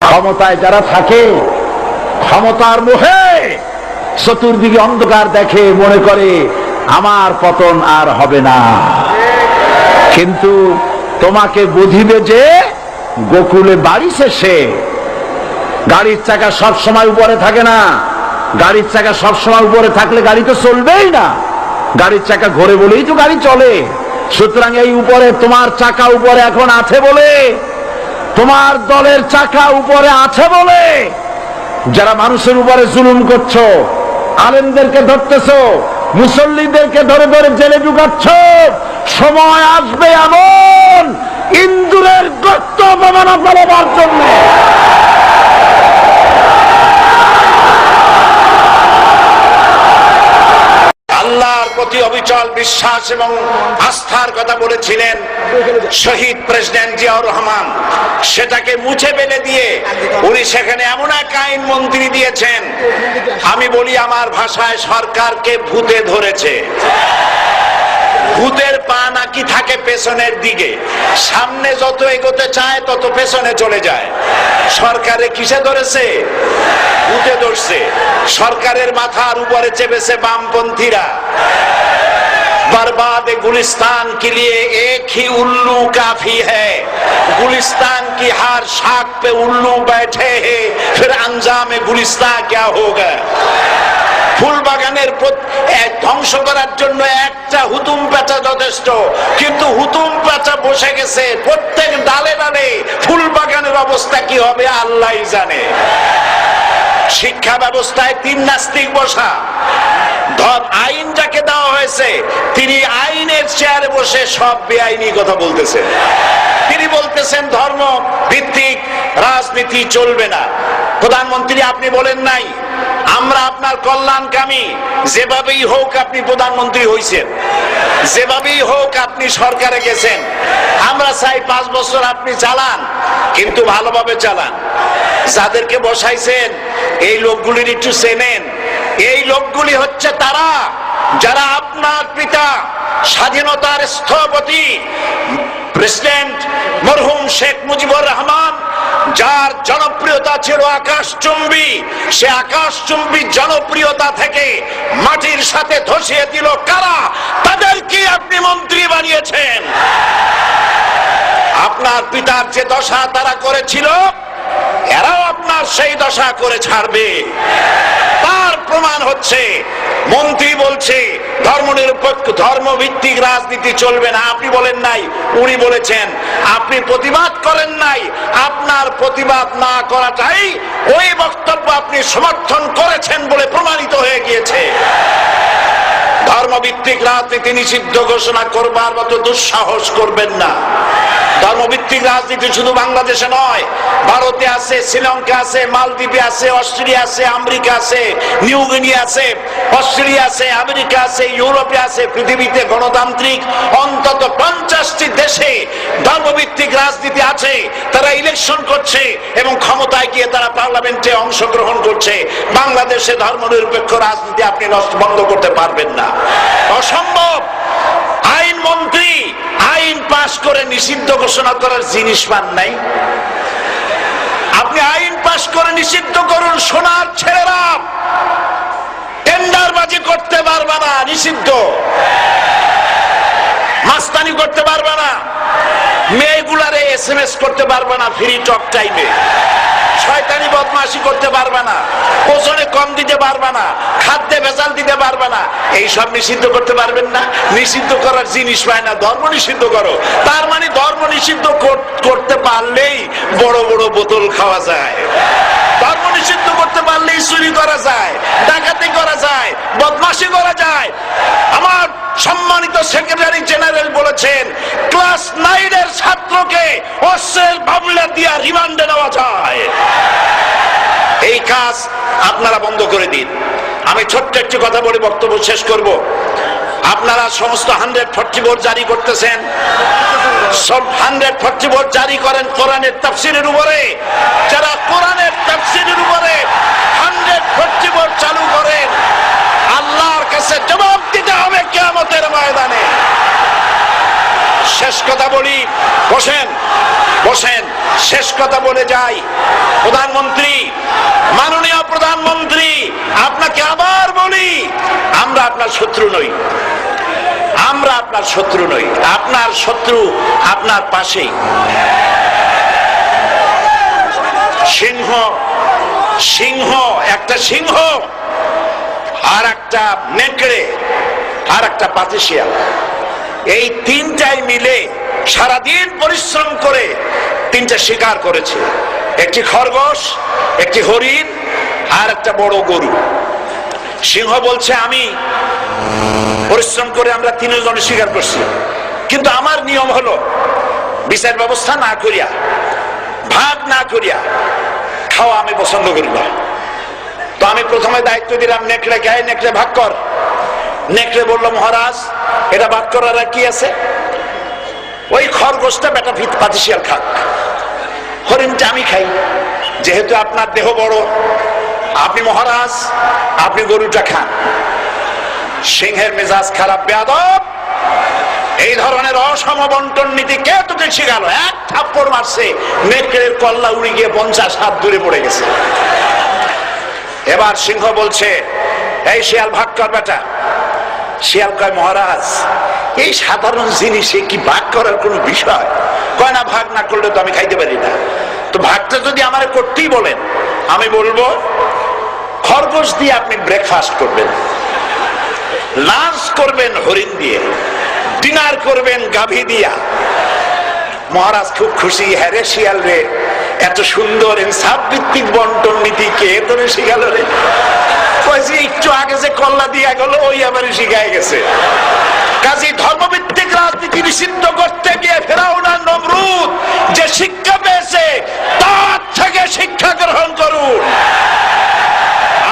ক্ষমতায় যারা থাকে ক্ষমতার মোহে চতুর্দিকে অন্ধকার দেখে মনে করে আমার পতন আর হবে না, কিন্তু তোমাকে বুঝিবে যে গোকুলে বাড়ি শেষে গাড়ির চাকা সব সময় উপরে থাকে না। গাড়ির চাকা সব সময় উপরে থাকলে গাড়ি তো চলবেই না, গাড়ির চাকা ঘোরে বলেই তো গাড়ি চলে। সুতরাং এই উপরে তোমার চাকা উপরে এখন আছে বলে, তোমার দলের চাকা উপরে আছে বলে যারা মানুষের উপরে জুলুম করছো, আলেমদেরকে ধরতেছো, মুসল্লিদেরকে ধরে ধরে জেলে ঢুকাচ্ছ, সময় আসবে এমন ইন্দুরের গর্ত অপমানা ফেলবার জন্য আল্লাহর প্রতি অবিচল বিশ্বাস এবং আস্থার কথা বলেছিলেন শহীদ প্রেসিডেন্ট জিয়াউর রহমান, সেটাকে মুছে ফেলে দিয়ে উনি সেখানে এমন এক আইন মন্ত্রী দিয়েছেন, আমি বলি আমার ভাষায় সরকারকে ভূতে ধরেছে। ভূতের পা নাকি থাকে পেছনের দিকে, সামনে যত এগোতে চায় তত পেছনে চলে যায়। সরকারে কিসে ধরেছে? ভূতে ধরছে। সরকারের মাথার উপরে চেপেছে বামপন্থীরা। बर्बाद गुलिस्तान के लिए एक ही उल्लू काफी है, गुलिस्तान की हर शाख पे उल्लू बैठे हैं, फिर अंजाम गुलिस्तान क्या होगा। ফুল বাগানের ধ্বংস করার জন্য একটা হুতুম পেঁচা যথেষ্ট, কিন্তু হুতুম পেঁচা বসে গেছে প্রত্যেক ডালে ডালে। ফুল বাগানের অবস্থা কি হবে আল্লাহই জানে। শিক্ষা ব্যবস্থায় তিন নাস্তিক বসা, আইন যাকে দেওয়া হয়েছে তিনি আইনের চেয়ারে বসে সব বেআইনি কথা বলতেছেন। তিনি বলতেছেন ধর্ম ভিত্তিক রাজনীতি চলবে না। প্রধানমন্ত্রী আপনি বলেন নাই আমরা আপনার কল্যাণকামী, যেভাবেই হোক আপনি প্রধানমন্ত্রী হইছেন, যেভাবেই হোক আপনি সরকারে গেছেন, আমরা চাই 5 বছর আপনি চালান, কিন্তু ভালোভাবে চালান। যাদেরকে বসাইছেন এই লোকগুলির একটু চেনেন। এই লোকগুলি হচ্ছে তারা যারা আপনার পিতা স্বাধীনতার স্থপতি প্রেসিডেন্ট মরহুম শেখ মুজিবুর রহমান, যার জনপ্রিয়তা ছিল আকাশচুম্বী, সে আকাশচুম্বী জনপ্রিয়তা থেকে মাটির সাথে ধসিয়ে দিল কারা? তাদেরকে আপনি মন্ত্রী বানিয়েছেন। আপনার পিতার যে দশা তারা করেছিল, এরাও আপনার সেই দশা করে ছাড়বে। তার প্রমাণ হচ্ছে মন্ত্রী বলছে ধর্মনিরপেক্ষ ধর্মভিত্তিক রাজনীতি চলবে না। আপনি বলেন নাই, উনি বলেছেন। আপনি প্রতিবাদ করেন নাই, আপনার প্রতিবাদ না করাটাই ওই বক্তব্য আপনি সমর্থন করেছেন বলে প্রমাণিত হয়ে গিয়েছে। ধর্মভিত্তিক রাজনীতি নিষিদ্ধ ঘোষণা করবার মতো দুঃসাহস করবেন না। ধর্মভিত্তিক রাজনীতি শুধু বাংলাদেশে নয়, ভারতে আছে, শ্রীলঙ্কা আছে, মালদ্বীপে আছে, অস্ট্রেলিয়া আছে, আমেরিকা আছে, নিউ গিনি আছে, অস্ট্রেলিয়া আছে, আমেরিকা আছে, ইউরোপে আছে। পৃথিবীতে গণতান্ত্রিক অন্তত 50টি দেশে ধর্মভিত্তিক রাজনীতি আছে। তারা ইলেকশন করছে এবং ক্ষমতায় গিয়ে তারা পার্লামেন্টে অংশগ্রহণ করছে। বাংলাদেশে ধর্মনিরপেক্ষ রাজনীতি আপনি বন্ধ করতে পারবেন না, অসম্ভব। আইন মন্ত্রী আইন পাশ করে নিষিদ্ধ ঘোষণা করার জিনিস পান নাই। আপনি আইন পাশ করে নিষিদ্ধ করুন, সোনার ছেলেরা টেন্ডারবাজি করতে পারবে না, নিষিদ্ধ। মাস্তানি করতে পারবে না, মেয়েগুলারে SMS করতে পারবে না ফ্রি টক টাইমে, শয়তানি বদমাশি করতে পারবে না, ওজনে কম দিতে পারবে না, খাদ্যে ভেজাল দিতে পারবে না। এইসব নিষিদ্ধ করতে পারবেন না। নিষিদ্ধ করার জিনিস পায় না, ধর্ম নিষিদ্ধ করো। তার মানে ধর্ম নিষিদ্ধ করতে পারলেই বড় বড় বোতল খাওয়া যায়। ধর্ম নিষিদ্ধ করতে পারলেই চুরি করা যায়, ডাকাতি করা যায়, বদমাশি করা যায়। আমার সম্মানিত সেক্রেটারি জেনারেল বলেছেন ক্লাস 9 এর ছাত্রকে অস্ত্রের মামলা দিয়ে রিমান্ডে নেওয়া যায়। এই কাজ আপনারা বন্ধ করে দিন। আমি ছোট্ট একটি কথা বলে বক্তব্য শেষ করব। আপনারা সমস্ত 144 জারি করতেছেন, সব 144 জারি করেন কোরআনের তাফসীরের উপরে। যারা কোরআনের তাফসীরের উপরে 144 চালু করেন, আল্লাহর কাছে জবাব দিতে হবে কিয়ামতের ময়দানে। শেষ কথা বলি, বসেন শেষ কথা বলে যাই। প্রধানমন্ত্রী, মাননীয় প্রধানমন্ত্রী, আপনাকে আবার বলি, আমরা আপনার শত্রু নই, আমরা আপনার শত্রু নই, আপনার শত্রু আপনার পাশেই। সিংহ, সিংহ, একটা সিংহ আর একটা নেকড়ে আর একটা পাতিশিয়াল, এই তিনটাই মিলে সারাদিন পরিশ্রম করে তিনটা শিকার করেছে। একটি খরগোশ, একটি হরিণ আর একটা বড় গরু। সিংহ বলছে আমি পরিশ্রম করে আমরা তিনজনে শিকার করছি, কিন্তু আমার নিয়ম হলো বিচার ব্যবস্থা না করিয়া, ভাগ না করিয়া খাওয়া আমি পছন্দ করি না। তো আমি প্রথমে দায়িত্ব দিলাম নেকড়েকে, নেকড়ে ভাগ কর। নেকড়ে বলল মহারাজ এটা ভাগ করার কি আছে, ওই খরগোশটা বেটা পাতিশিয়াল খাক, হরিণটা আমি খাই, যেহেতু আপনার দেহ বড়, আপনি মহারাজ, আপনি গরুটা খান। সিংহের মেজাজ খারাপ, বেয়াদব, এই ধরনের অসম বন্টন নীতি কে তোকে শিখালো? এক থাপ্পড় মারছে, নেকড়ের কল্লা উড়ে গিয়ে 50 হাত দূরে পড়ে গেছে। এবার সিংহ বলছে এই শিয়াল ভাগ কর বেটা। শিয়াল কয় মহারাজ এই সাধারণ জিনিসে কি ভাগ করার কোন বিষয়? কয় না, ভাগ না করলে তো আমি খাইতে পারি না। তো ভাগটা যদি আমার করতেই বলেন, আমি বলবো খরগোশ দিয়ে আপনি ব্রেকফাস্ট করবেন, লাঞ্চ করবেন হরিণ দিয়ে, ডিনার করবেন গাভী দিয়া। মহারাজ খুব খুশি, হ্যাঁ রে শিয়াল রে, এত সুন্দর ইনসাফ ভিত্তিক বন্টন নীতি কে তোরে শিখাল রে? কয়েছে একটু আগে যে কল্লা দিয়া গেল ওই আবার শিখাই গেছে। কাজী ধর্মভিত্তিক রাজনীতি নিষিদ্ধ করতে গিয়ে ফেরাউন আর নমরুদ যে শিক্ষা পেয়েছে তার থেকে শিক্ষা গ্রহণ করুন।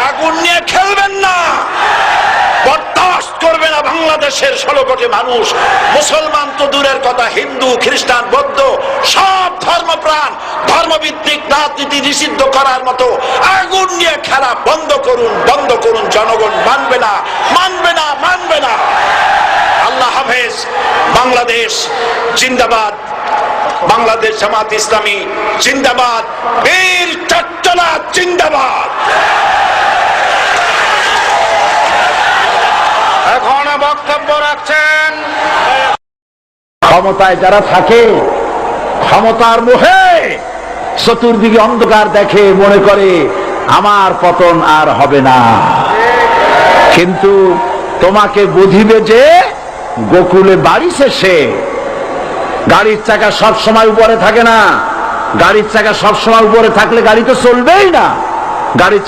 আগুন নিয়ে খেলবেন না, বরদাস্ত করবে না বাংলাদেশের 16 কোটি মানুষ। মুসলমান তো দূরের কথা, হিন্দু, খ্রিস্টান, বৌদ্ধ সব ধর্মপ্রাণ ধর্মভিত্তিক রাজনীতি নিষিদ্ধ করার মতো আগুন নিয়ে খেলা বন্ধ করুন, বন্ধ করুন। জনগণ মানবে না, মানবে না, মানবে না। আল্লাহ হাফেজ। বাংলাদেশ জিন্দাবাদ, বাংলাদেশ জামাত ইসলামী জিন্দাবাদ, বীর চট্টলা জিন্দাবাদ। এখন বক্তব্য রাখছেন ক্ষমতায় যারা থাকে, ক্ষমতার মোহে চতুর্দিকে অন্ধকার দেখে, মনে করে আমার পতন আর হবে না। কিন্তু তোমাকে বুঝিবে যে গোকুলে বাড়ি শেষে গাড়ির চাকা সব সময় উপরে থাকে না। গাড়ির চাকা সব সময় উপরে থাকলে গাড়ি তো চলবেই না। গাড়ির